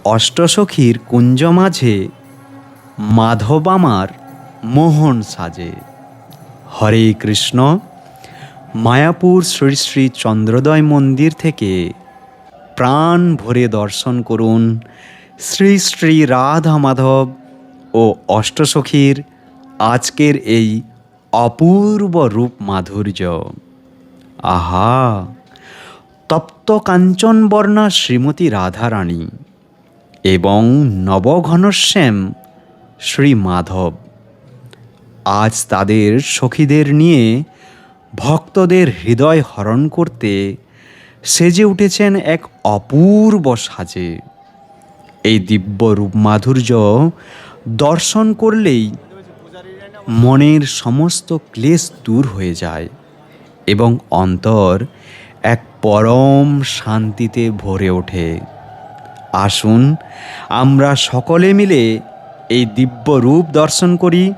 অষ্টসখীর কুঞ্জ মাঝে মাধব আমার মোহন সাজে। হরে কৃষ্ণ। মায়াপুর শ্রী শ্রী চন্দ্রোদয় মন্দির থেকে প্রাণ ভরে দর্শন করুন শ্রী শ্রী রাধা মাধব ও অষ্টসখীর আজকের এই অপূর্ব রূপ মাধুর্য। আহা! তপ্ত কাঞ্চন বর্ণা শ্রীমতী রাধারানী এবং নবঘনশ্যাম শ্রী মাধব আজ তাদের সখীদের নিয়ে ভক্তদের হৃদয় হরণ করতে সেজে উঠেছেন এক অপূর্ব সাজে। এই দিব্য রূপ মাধুর্য দর্শন করলেই মনের সমস্ত ক্লেশ দূর হয়ে যায় এবং অন্তর এক পরম শান্তিতে ভরে ওঠে। আসুন আমরা সকলে মিলে এই দিব্য রূপ দর্শন করি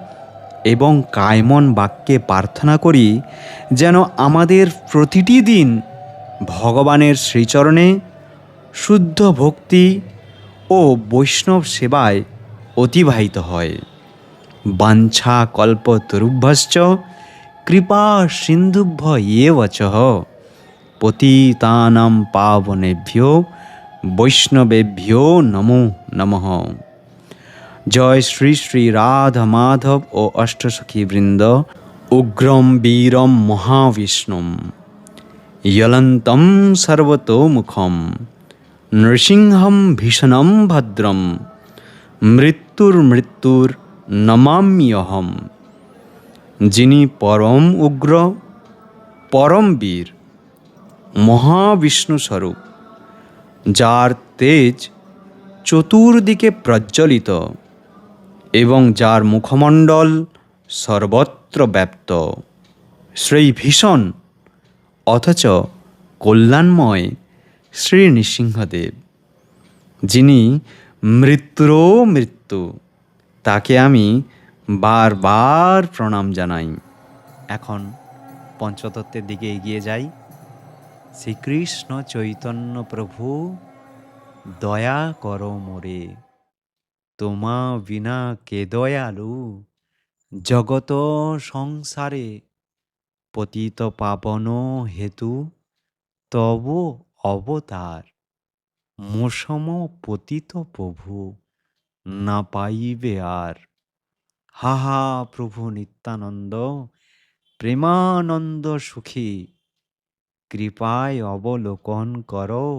এবং কায়মন বাক্যে প্রার্থনা করি যেন আমাদের প্রতিটি দিন ভগবানের শ্রীচরণে শুদ্ধ ভক্তি ও বৈষ্ণব সেবায় অতিবাহিত হয়। বাঞ্ছা কল্পতরুভ্যশ্চ কৃপা সিন্ধুভ্য এব চ পতিতানাং পাবনেভ্যো বৈষ্ণবেভ্যো নমো নমঃ। জয় শ্রী শ্রী রাধা মাধব ও অষ্টসখী বৃন্দ। উগ্রম বীরম মহাবিষ্ণুম যলন্তম সর্বতোমুখম নৃসিংহম ভীষণম ভদ্রম মৃত্যুর নমাম্যহম। যিনি পরম উগ্র, পরম বীর, মহাবিষ্ণু স্বরূপ, যার তেজ চতুর্দিকে প্রজ্জ্বলিত এবং যার মুখমণ্ডল সর্বত্র ব্যাপ্ত, সেই ভীষণ অথচ কল্যাণময় শ্রী নৃসিংহদেব, যিনি মৃত্যুরও মৃত্যু, তাকে আমি বারবার প্রণাম জানাই। এখন পঞ্চতত্ত্বের দিকে এগিয়ে যাই। শ্রীকৃষ্ণ চৈতন্য প্রভু দয়া করো মোরে, তোমা বিনা কে দয়ালু, জগত সংসারে পতিত পাবন হেতু তব অবতার, মোসম পতিত প্রভু না পাইবে আর। হা হা প্রভু নিত্যানন্দ প্রেমানন্দ সুখী, কৃপায় অবলোকন করো